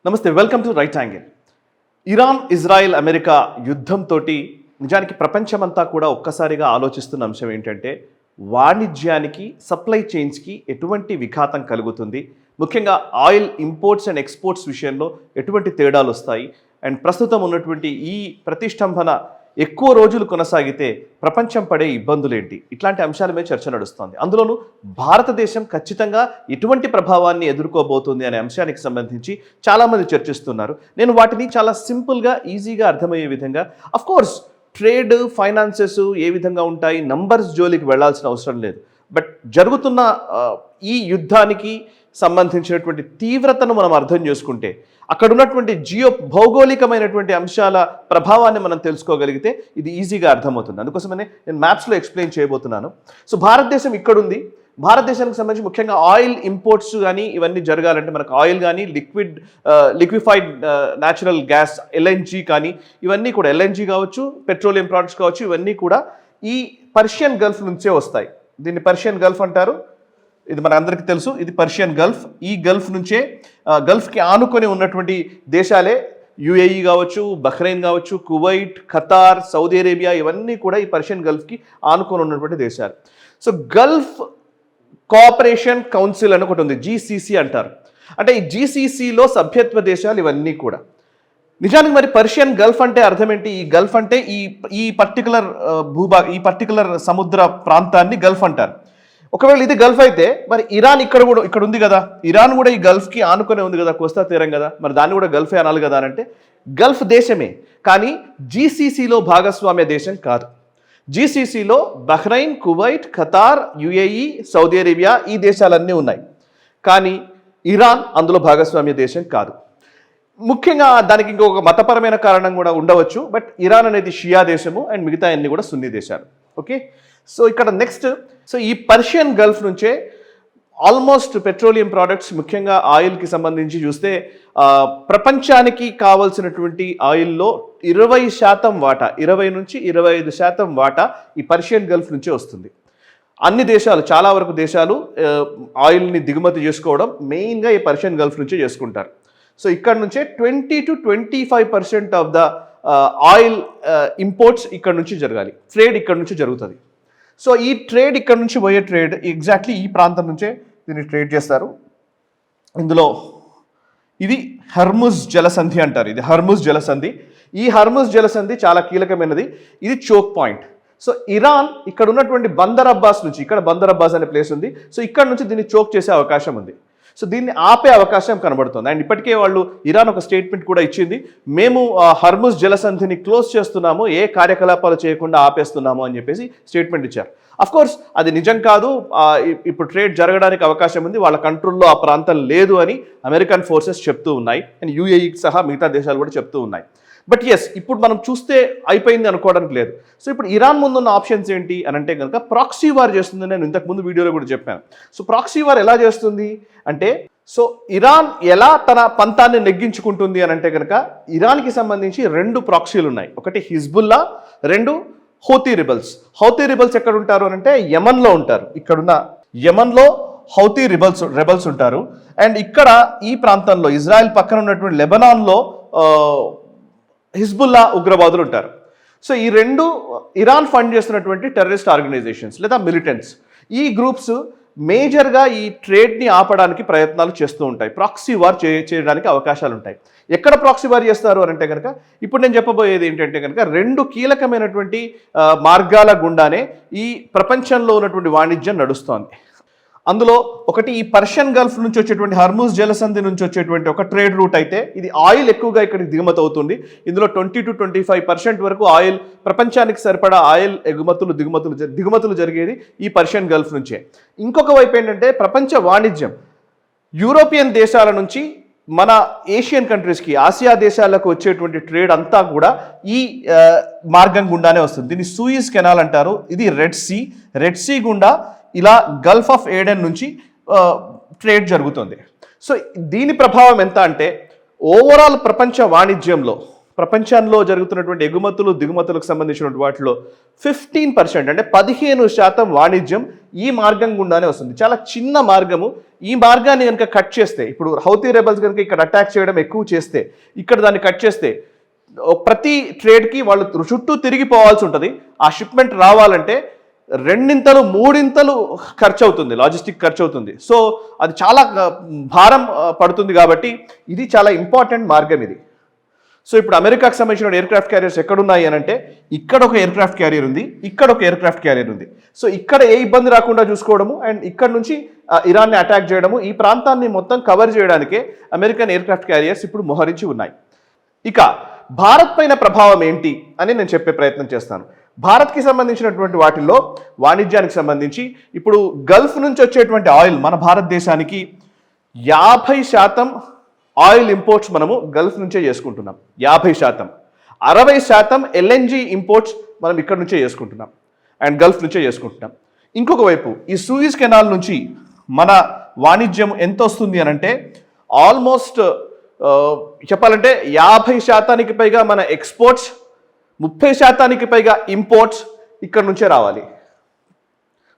నమస్తే, welcome to right angle. Iran, Israel, America యుద్ధంతో నిజానికి ప్రపంచమంతా కూడా ఒక్కసారిగా ఆలోచిస్తున్న అంశం ఏంటంటే వాణిజ్యానికి, సప్లై చైన్స్కి ఎటువంటి విఘాతం కలుగుతుంది, ముఖ్యంగా ఆయిల్ ఇంపోర్ట్స్ అండ్ ఎక్స్పోర్ట్స్ విషయంలో ఎటువంటి తేడాలు వస్తాయి, అండ్ ప్రస్తుతం ఉన్నటువంటి ఈ ప్రతిష్టంభన ఎక్కువ రోజులు కొనసాగితే ప్రపంచం పడే ఇబ్బందులేంటి, ఇట్లాంటి అంశాల మీద చర్చ నడుస్తోంది. అందులోనూ భారతదేశం ఖచ్చితంగా ఎటువంటి ప్రభావాన్ని ఎదుర్కోబోతుంది అనే అంశానికి సంబంధించి చాలామంది చర్చిస్తున్నారు. నేను వాటిని చాలా సింపుల్గా, ఈజీగా అర్థమయ్యే విధంగా, అఫ్కోర్స్ ట్రేడ్, ఫైనాన్సెస్ ఏ విధంగా ఉంటాయి, నంబర్స్ జోలికి వెళ్లాల్సిన అవసరం లేదు. బట్ జరుగుతున్న ఈ యుద్ధానికి సంబంధించినటువంటి తీవ్రతను మనం అర్థం చేసుకుంటే, అక్కడ ఉన్నటువంటి భౌగోళికమైనటువంటి అంశాల ప్రభావాన్ని మనం తెలుసుకోగలిగితే ఇది ఈజీగా అర్థమవుతుంది. అందుకోసమనే నేను మ్యాప్స్లో ఎక్స్ప్లెయిన్ చేయబోతున్నాను. సో భారతదేశం ఇక్కడుంది. భారతదేశానికి సంబంధించి ముఖ్యంగా ఆయిల్ ఇంపోర్ట్స్ కానీ ఇవన్నీ జరగాలంటే మనకు ఆయిల్ కానీ, లిక్విఫైడ్ న్యాచురల్ గ్యాస్ ఎల్ఎన్జీ కానీ, ఇవన్నీ కూడా ఎల్ఎన్జీ కావచ్చు, పెట్రోలియం ప్రోడక్ట్స్ కావచ్చు, ఇవన్నీ కూడా ఈ పర్షియన్ గల్ఫ్ నుంచే వస్తాయి. దీన్ని పర్షియన్ గల్ఫ్ అంటారు. ఇది మన అందరికీ తెలుసు. ఇది పర్షియన్ గల్ఫ్. ఈ గల్ఫ్ నుంచే, గల్ఫ్కి ఆనుకొని ఉన్నటువంటి దేశాలే యుఏఈ కావచ్చు, బహ్రెయిన్ కావచ్చు, కువైట్, ఖతార్, సౌదీ అరేబియా, ఇవన్నీ కూడా ఈ పర్షియన్ గల్ఫ్కి ఆనుకొని ఉన్నటువంటి దేశాలు. సో గల్ఫ్ కోఆపరేషన్ కౌన్సిల్ అని ఒకటి ఉంది, జీసీసీ అంటారు. అంటే ఈ జీసీసీలో సభ్యత్వ దేశాలు ఇవన్నీ కూడా. నిజానికి మరి పర్షియన్ గల్ఫ్ అంటే అర్థం ఏంటి? ఈ గల్ఫ్ అంటే ఈ పర్టికులర్ ఈ పర్టికులర్ సముద్ర ప్రాంతాన్ని గల్ఫ్ అంటారు. ఒకవేళ ఇది గల్ఫ్ అయితే మరి ఇరాన్ ఇక్కడ ఉంది కదా, ఇరాన్ కూడా ఈ గల్ఫ్కి ఆనుకునే ఉంది కదా, కోస్తా తీరం కదా, మరి దాన్ని కూడా గల్ఫే అనాలి కదా అని అంటే గల్ఫ్ దేశమే, కానీ జీసీసీలో భాగస్వామ్య దేశం కాదు. జీసీసీలో Bahrain, Kuwait, Qatar, UAE, Saudi Arabia, ఈ దేశాలన్నీ ఉన్నాయి. కానీ ఇరాన్ అందులో భాగస్వామ్య దేశం కాదు. ముఖ్యంగా దానికి ఇంకొక మతపరమైన కారణం కూడా ఉండవచ్చు. బట్ ఇరాన్ అనేది షియా దేశము అండ్ మిగతా అన్ని కూడా సున్నీ దేశాలు. ఓకే, సో ఇక్కడ నెక్స్ట్, సో ఈ పర్షియన్ గల్ఫ్ నుంచే ఆల్మోస్ట్ పెట్రోలియం ప్రోడక్ట్స్, ముఖ్యంగా ఆయిల్కి సంబంధించి చూస్తే ప్రపంచానికి కావాల్సినటువంటి ఆయిల్లో 20% వాటా, 20 నుంచి 25% వాటా ఈ పర్షియన్ గల్ఫ్ నుంచే వస్తుంది. అన్ని దేశాలు, చాలా వరకు దేశాలు ఆయిల్ని దిగుమతి చేసుకోవడం మెయిన్గా ఈ పర్షియన్ గల్ఫ్ నుంచే చేసుకుంటారు. సో ఇక్కడ నుంచే 20 to 25% of the oil imports ఇక్కడ నుంచి జరగాలి. ట్రేడ్ ఇక్కడ నుంచి జరుగుతుంది. సో ఈ ట్రేడ్, ఇక్కడ నుంచి పోయే ట్రేడ్ ఎగ్జాక్ట్లీ ఈ ప్రాంతం నుంచే దీన్ని ట్రేడ్ చేస్తారు. ఇందులో ఇది హర్ముజ్ జలసంధి అంటారు. ఇది హర్ముజ్ జలసంధి. ఈ హర్ముజ్ జలసంధి చాలా కీలకమైనది. ఇది చోక్ పాయింట్. సో ఇరాన్ ఇక్కడ ఉన్నటువంటి బందర్ అబ్బాస్ నుంచి, ఇక్కడ బందర్ అబ్బాస్ అనే ప్లేస్ ఉంది. సో ఇక్కడ నుంచి దీన్ని చోక్ చేసే అవకాశం ఉంది. సో దీన్ని ఆపే అవకాశం కనబడుతుంది. అండ్ ఇప్పటికే ఇరాన్ ఒక స్టేట్మెంట్ కూడా ఇచ్చింది, మేము హర్ముజ్ జలసంధిని క్లోజ్ చేస్తున్నాము, ఏ కార్యకలాపాలు చేయకుండా ఆపేస్తున్నాము అని చెప్పేసి స్టేట్మెంట్ ఇచ్చారు. అఫ్కోర్స్ అది నిజం కాదు. ఇప్పుడు ట్రేడ్ జరగడానికి అవకాశం ఉంది, వాళ్ళ కంట్రోల్లో ఆ ప్రాంతం లేదు అని అమెరికన్ ఫోర్సెస్ చెప్తూ ఉన్నాయి. అండ్ యూఏఈకి సహా మిగతా దేశాలు కూడా చెప్తూ ఉన్నాయి. బట్ ఎస్, ఇప్పుడు మనం చూస్తే అయిపోయింది అనుకోవడానికి లేదు. సో ఇప్పుడు ఇరాన్ ముందున్న ఆప్షన్స్ ఏంటి అని అంటే కనుక ప్రాక్సీ వార్ చేస్తుంది. నేను ఇంతకుముందు వీడియోలో కూడా చెప్పాను. సో ప్రాక్సీ వార్ ఎలా చేస్తుంది అంటే, సో ఇరాన్ ఎలా తన పంతాన్ని నెగ్గించుకుంటుంది అని అంటే కనుక, ఇరాన్కి సంబంధించి 2 ప్రాక్సీలు ఉన్నాయి. ఒకటి Hezbollah, 2 Houthi rebels. Houthi rebels ఎక్కడ ఉంటారు అని అంటే యమన్లో ఉంటారు. ఇక్కడున్న యమన్లో హౌతీ రెబల్స్ ఉంటారు. అండ్ ఇక్కడ ఈ ప్రాంతంలో ఇజ్రాయెల్ పక్కన ఉన్నటువంటి లెబనాన్లో హిజ్బుల్లా ఉగ్రవాదులు ఉంటారు. సో ఈ 2 ఇరాన్ ఫండ్ చేస్తున్నటువంటి టెర్రరిస్ట్ ఆర్గనైజేషన్స్ లేదా మిలిటెంట్స్. ఈ గ్రూప్స్ మేజర్గా ఈ ట్రేడ్ని ఆపడానికి ప్రయత్నాలు చేస్తూ ఉంటాయి. ప్రాక్సీ వార్ చేయడానికి అవకాశాలు ఉంటాయి. ఎక్కడ ప్రాక్సీ వార్ చేస్తారు అని అంటే కనుక, ఇప్పుడు నేను చెప్పబోయేది ఏంటంటే కనుక 2 కీలకమైనటువంటి మార్గాల గుండానే ఈ ప్రపంచంలో ఉన్నటువంటి వాణిజ్యం నడుస్తోంది. అందులో ఒకటి ఈ పర్షియన్ గల్ఫ్ నుంచి వచ్చేటువంటి హర్ముజ్ జలసంధి నుంచి వచ్చేటువంటి ఒక ట్రేడ్ రూట్ అయితే, ఇది ఆయిల్ ఎక్కువగా ఇక్కడికి దిగుమతి అవుతుంది. ఇందులో 20 to 25% వరకు ఆయిల్, ప్రపంచానికి సరిపడా ఆయిల్ దిగుమతులు జరిగేది ఈ పర్షియన్ గల్ఫ్ నుంచే. ఇంకొక వైపు ఏంటంటే ప్రపంచ వాణిజ్యం యూరోపియన్ దేశాల నుంచి మన ఏషియన్ కంట్రీస్కి, ఆసియా దేశాలకు వచ్చేటువంటి ట్రేడ్ అంతా కూడా ఈ మార్గం గుండానే వస్తుంది. దీన్ని సూయిజ్ కెనాల్ అంటారు. ఇది రెడ్ సీ గుండా ఇలా గల్ఫ్ ఆఫ్ ఏడెన్ నుంచి ట్రేడ్ జరుగుతుంది. సో దీని ప్రభావం ఎంత అంటే, ఓవరాల్ ప్రపంచ వాణిజ్యంలో ప్రపంచంలో జరుగుతున్నటువంటి ఎగుమతులు దిగుమతులకు సంబంధించినటువంటి వాటిలో 15% అంటే 15% వాణిజ్యం ఈ మార్గం గుండానే వస్తుంది. చాలా చిన్న మార్గము. ఈ మార్గాన్ని కనుక కట్ చేస్తే, ఇప్పుడు హౌతీ రెబల్స్ కనుక ఇక్కడ అటాక్ చేయడం ఎక్కువ చేస్తే, ఇక్కడ దాన్ని కట్ చేస్తే ప్రతి ట్రేడ్కి వాళ్ళు చుట్టూ తిరిగిపోవాల్సి ఉంటుంది. ఆ షిప్మెంట్ రావాలంటే 2 3 ఖర్చు అవుతుంది, లాజిస్టిక్ ఖర్చు అవుతుంది. సో అది చాలా భారం పడుతుంది. కాబట్టి ఇది చాలా ఇంపార్టెంట్ మార్గం ఇది. సో ఇప్పుడు అమెరికాకు సంబంధించిన ఎయిర్క్రాఫ్ట్ క్యారియర్స్ ఎక్కడున్నాయి అని అంటే, ఇక్కడ ఒక ఎయిర్క్రాఫ్ట్ క్యారియర్ ఉంది, ఇక్కడ ఒక ఎయిర్క్రాఫ్ట్ క్యారియర్ ఉంది. సో ఇక్కడ ఏ ఇబ్బంది రాకుండా చూసుకోవడము అండ్ ఇక్కడ నుంచి ఇరాన్ని అటాక్ చేయడము, ఈ ప్రాంతాన్ని మొత్తం కవర్ చేయడానికే అమెరికన్ ఎయిర్క్రాఫ్ట్ క్యారియర్స్ ఇప్పుడు మోహరించి ఉన్నాయి. ఇక భారత్ పైన ప్రభావం ఏంటి అని నేను చెప్పే ప్రయత్నం చేస్తాను. భారత్కి సంబంధించినటువంటి వాటిల్లో వాణిజ్యానికి సంబంధించి ఇప్పుడు గల్ఫ్ నుంచి వచ్చేటువంటి ఆయిల్ మన భారతదేశానికి 50% ఆయిల్ ఇంపోర్ట్స్ మనము గల్ఫ్ నుంచే చేసుకుంటున్నాం. 50%. 60% ఎల్ఎన్జి ఇంపోర్ట్స్ మనం ఇక్కడ నుంచే చేసుకుంటున్నాం అండ్ గల్ఫ్ నుంచే చేసుకుంటున్నాం. ఇంకొక వైపు ఈ సూయిజ్ కెనాల్ నుంచి మన వాణిజ్యం ఎంత వస్తుంది అని అంటే, ఆల్మోస్ట్ చెప్పాలంటే 50% పైగా మన ఎక్స్పోర్ట్స్, 30% పైగా ఇంపోర్ట్స్ ఇక్కడ నుంచే రావాలి.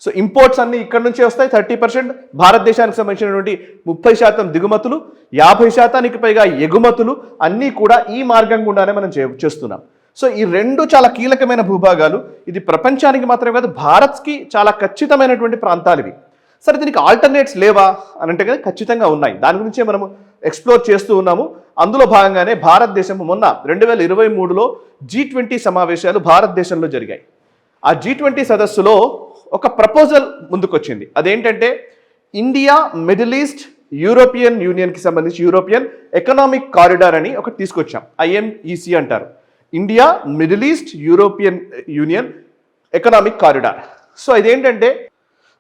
సో ఇంపోర్ట్స్ అన్ని ఇక్కడ నుంచే వస్తాయి. 30% భారతదేశానికి సంబంధించినటువంటి 30% దిగుమతులు, 50% పైగా ఎగుమతులు అన్నీ కూడా ఈ మార్గం గుండానే మనం చేస్తున్నాం. సో ఈ రెండు చాలా కీలకమైన భూభాగాలు. ఇది ప్రపంచానికి మాత్రమే కాదు, భారత్కి చాలా ఖచ్చితమైనటువంటి ప్రాంతాలు ఇవి. సరే, దీనికి ఆల్టర్నేట్స్ లేవా అని అంటే కదా, ఖచ్చితంగా ఉన్నాయి. దాని గురించే మనము ఎక్స్ప్లోర్ చేస్తూ ఉన్నాము. అందులో భాగంగానే భారతదేశం మొన్న 2023లో G20 సమావేశాలు భారతదేశంలో జరిగాయి. ఆ G20 సదస్సులో ఒక ప్రపోజల్ ముందుకొచ్చింది. అదేంటంటే, ఇండియా మిడిల్ ఈస్ట్ యూరోపియన్ యూనియన్కి సంబంధించి యూరోపియన్ ఎకనామిక్ కారిడార్ అని ఒకటి తీసుకొచ్చాం. IMEC అంటారు, India middle east European union economic corridor. So ఇదేంటంటే,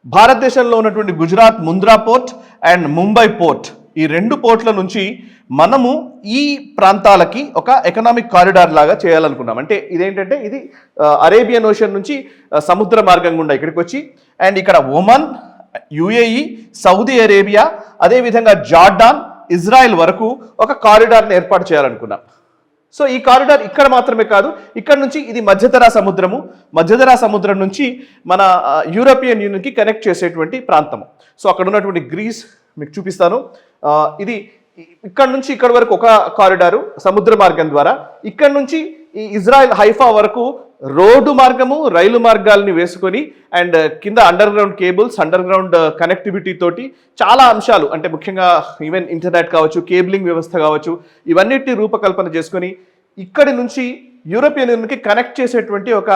భారతదేశంలో ఉన్నటువంటి Gujarat Mundra port and Mumbai port, ఈ 2 పోర్ట్ల నుంచి మనము ఈ ప్రాంతాలకి ఒక ఎకనామిక్ కారిడార్ లాగా చేయాలనుకున్నాం. అంటే ఇదేంటంటే, ఇది అరేబియన్ ఓషన్ నుంచి సముద్ర మార్గం గుండా ఇక్కడికి వచ్చి అండ్ ఇక్కడ ఒమన్, UAE, సౌదీ అరేబియా, అదేవిధంగా జార్డాన్, ఇజ్రాయెల్ వరకు ఒక కారిడార్ని ఏర్పాటు చేయాలనుకున్నాం. సో ఈ కారిడార్ ఇక్కడ మాత్రమే కాదు, ఇక్కడ నుంచి ఇది మధ్యధరా సముద్రం నుంచి మన యూరోపియన్ యూనియన్కి కనెక్ట్ చేసేటువంటి ప్రాంతము. సో అక్కడ ఉన్నటువంటి గ్రీస్ మీకు చూపిస్తాను. ఇది ఇక్కడ నుంచి ఇక్కడ వరకు ఒక కారిడారు సముద్ర మార్గం ద్వారా, ఇక్కడ నుంచి ఈ ఇజ్రాయెల్ హైఫా వరకు రోడ్డు మార్గము, రైలు మార్గాల్ని వేసుకొని అండ్ కింద under ground cables, under ground connectivity తోటి చాలా అంశాలు, అంటే ముఖ్యంగా ఈవెన్ ఇంటర్నెట్ కావచ్చు, కేబులింగ్ వ్యవస్థ కావచ్చు, ఇవన్నిటిని రూపకల్పన చేసుకొని ఇక్కడి నుంచి యూరోపియన్ యూనియన్కి కనెక్ట్ చేసేటువంటి ఒక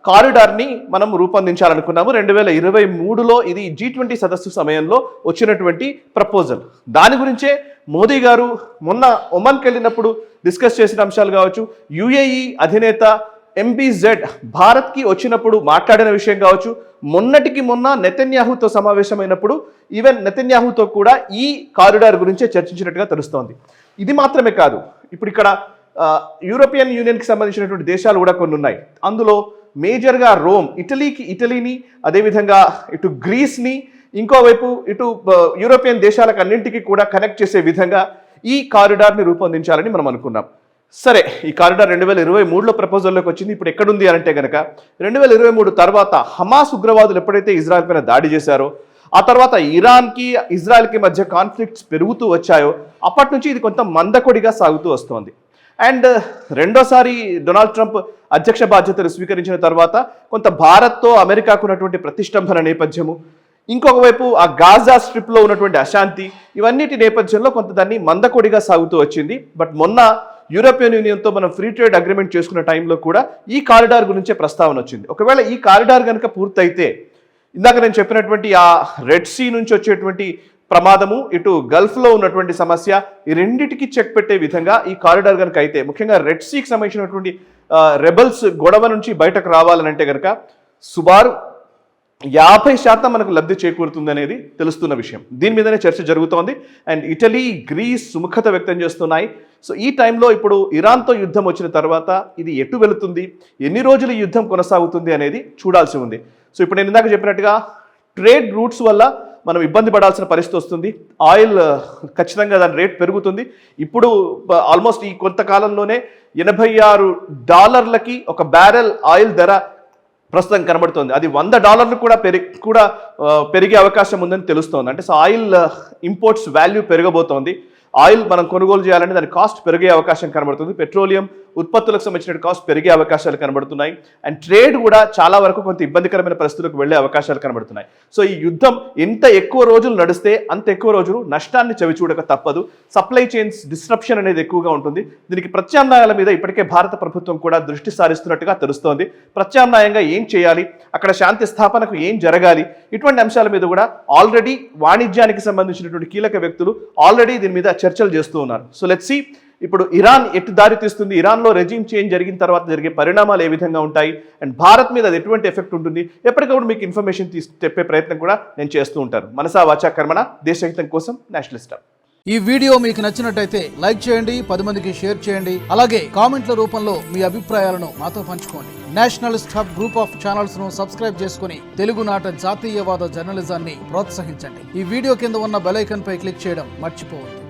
కారిడార్ని మనం రూపొందించాలనుకున్నాము. 2023లో ఇది G20 సదస్సు సమయంలో వచ్చినటువంటి ప్రపోజల్. దాని గురించే మోదీ గారు మొన్న ఒమన్కి వెళ్ళినప్పుడు డిస్కస్ చేసిన అంశాలు కావచ్చు, UAE అధినేత MBZ భారత్కి వచ్చినప్పుడు మాట్లాడిన విషయం కావచ్చు, మొన్నటికి మొన్న నెతన్యాహుతో సమావేశమైనప్పుడు ఈవెన్ నెతన్యాహుతో కూడా ఈ కారిడార్ గురించే చర్చించినట్టుగా తెలుస్తోంది. ఇది మాత్రమే కాదు, ఇప్పుడు ఇక్కడ యూరోపియన్ యూనియన్కి సంబంధించినటువంటి దేశాలు కూడా కొన్ని ఉన్నాయి. అందులో మేజర్గా రోమ్, ఇటలీని, అదేవిధంగా ఇటు గ్రీస్ని, ఇంకోవైపు ఇటు యూరోపియన్ దేశాలకు అన్నింటికి కూడా కనెక్ట్ చేసే విధంగా ఈ కారిడార్ని రూపొందించాలని మనం అనుకున్నాం. సరే, ఈ కారిడార్ 2023లో ప్రపోజల్లోకి వచ్చింది. ఇప్పుడు ఎక్కడుంది అంటే కనుక, 2023 తర్వాత హమాస్ ఉగ్రవాదులు ఎప్పుడైతే ఇజ్రాయెల్ పైన దాడి చేశారో, ఆ తర్వాత ఇరాన్కి ఇజ్రాయెల్కి మధ్య కాన్ఫ్లిక్ట్స్ పెరుగుతూ వచ్చాయో, అప్పటి నుంచి ఇది కొంత మందకొడిగా సాగుతూ వస్తోంది. అండ్ రెండోసారి డొనాల్డ్ ట్రంప్ అధ్యక్ష బాధ్యతలు స్వీకరించిన తర్వాత కొంత భారత్తో అమెరికాకు ఉన్నటువంటి ప్రతిష్టంభన నేపథ్యము, ఇంకొక వైపు ఆ గాజా స్ట్రిప్లో ఉన్నటువంటి అశాంతి, ఇవన్నిటి నేపథ్యంలో కొంత దాన్ని మందకొడిగా సాగుతూ వచ్చింది. బట్ మొన్న యూరోపియన్ యూనియన్తో మనం ఫ్రీ ట్రేడ్ అగ్రిమెంట్ చేసుకున్న టైంలో కూడా ఈ కారిడార్ గురించే ప్రస్తావన వచ్చింది. ఒకవేళ ఈ కారిడార్ కనుక పూర్తయితే, ఇందాక నేను చెప్పినటువంటి ఆ రెడ్ సీ నుంచి వచ్చేటువంటి ప్రమాదము, ఇటు గల్ఫ్లో ఉన్నటువంటి సమస్య, ఈ రెండిటికి చెక్ పెట్టే విధంగా ఈ కారిడార్ కనుక అయితే, ముఖ్యంగా రెడ్ సీకి సంబంధించినటువంటి రెబల్స్ గొడవ నుంచి బయటకు రావాలనంటే కనుక సుమారు 50% మనకు లబ్ధి చేకూరుతుంది అనేది తెలుస్తున్న విషయం. దీని మీదనే చర్చ జరుగుతోంది. అండ్ ఇటలీ, గ్రీస్ సుముఖత వ్యక్తం చేస్తున్నాయి. సో ఈ టైంలో ఇప్పుడు ఇరాన్తో యుద్ధం వచ్చిన తర్వాత ఇది ఎటు వెళుతుంది, ఎన్ని రోజులు యుద్ధం కొనసాగుతుంది అనేది చూడాల్సి ఉంది. సో ఇప్పుడు నేను ఇందాక చెప్పినట్టుగా ట్రేడ్ రూట్స్ వల్ల మనం ఇబ్బంది పడాల్సిన పరిస్థితి వస్తుంది. ఆయిల్ ఖచ్చితంగా దాని రేట్ పెరుగుతుంది. ఇప్పుడు ఆల్మోస్ట్ ఈ కొంతకాలంలోనే $86 ఒక బ్యారెల్ ఆయిల్ ధర ప్రస్తుతం కనబడుతోంది. అది $100 కూడా పెరిగే అవకాశం ఉందని తెలుస్తోంది. అంటే సో ఆయిల్ ఇంపోర్ట్స్ వాల్యూ పెరగబోతోంది. ఆయిల్ మనం కొనుగోలు చేయాలంటే దాని కాస్ట్ పెరిగే అవకాశం కనబడుతుంది. పెట్రోలియం ఉత్పత్తులకు సంబంధించిన కాస్ట్ పెరిగే అవకాశాలు కనబడుతున్నాయి. అండ్ ట్రేడ్ కూడా చాలా వరకు కొంత ఇబ్బందికరమైన పరిస్థితులకు వెళ్లే అవకాశాలు కనబడుతున్నాయి. సో ఈ యుద్ధం ఎంత ఎక్కువ రోజులు నడిస్తే అంత ఎక్కువ రోజులు నష్టాన్ని చవిచూడక తప్పదు. సప్లై చైన్స్ డిస్రప్షన్ అనేది ఎక్కువగా ఉంటుంది. దీనికి ప్రత్యామ్నాయాల మీద ఇప్పటికే భారత ప్రభుత్వం కూడా దృష్టి సారిస్తున్నట్టుగా తెలుస్తోంది. ప్రత్యామ్నాయంగా ఏం చేయాలి, అక్కడ శాంతి స్థాపనకు ఏం జరగాలి, ఇటువంటి అంశాల మీద కూడా ఆల్రెడీ వాణిజ్యానికి సంబంధించినటువంటి కీలక వ్యక్తులు ఆల్రెడీ దీని మీద చర్చలు చేస్తూ ఉన్నారు. సో లెట్స్ సీ ఇప్పుడు ఇరాన్ ఎటు దారి తీస్తుంది, ఇరాన్లో రెజీమ్ చేంజ్ జరిగిన తర్వాత జరిగే పరిణామాలు ఏ విధంగా ఉంటాయి, అండ్ భారత్ మీద అది ఎటువంటి ఎఫెక్ట్ ఉంటుంది, ఎప్పటికప్పుడు మీకు ఇన్ఫర్మేషన్ చెప్పే ప్రయత్నం కూడా నేను చేస్తూ ఉంటాను. మనసా వాచా కర్మణ, దేశహితం కోసం నేషనలిస్ట్. ఈ వీడియో మీకు నచ్చినట్టయితే లైక్ చేయండి, 10 మందికి షేర్ చేయండి. అలాగే కామెంట్ల రూపంలో మీ అభిప్రాయాలను మాతో పంచుకోండి. Nationalist hub group of channels ను సబ్స్క్రైబ్ చేసుకుని తెలుగునాట జాతీయవాద జర్నలిజాన్ని ప్రోత్సహించండి. ఈ వీడియో కింద ఉన్న బెల్ ఐకాన్ పై క్లిక్ చేయడం మర్చిపోవద్దు.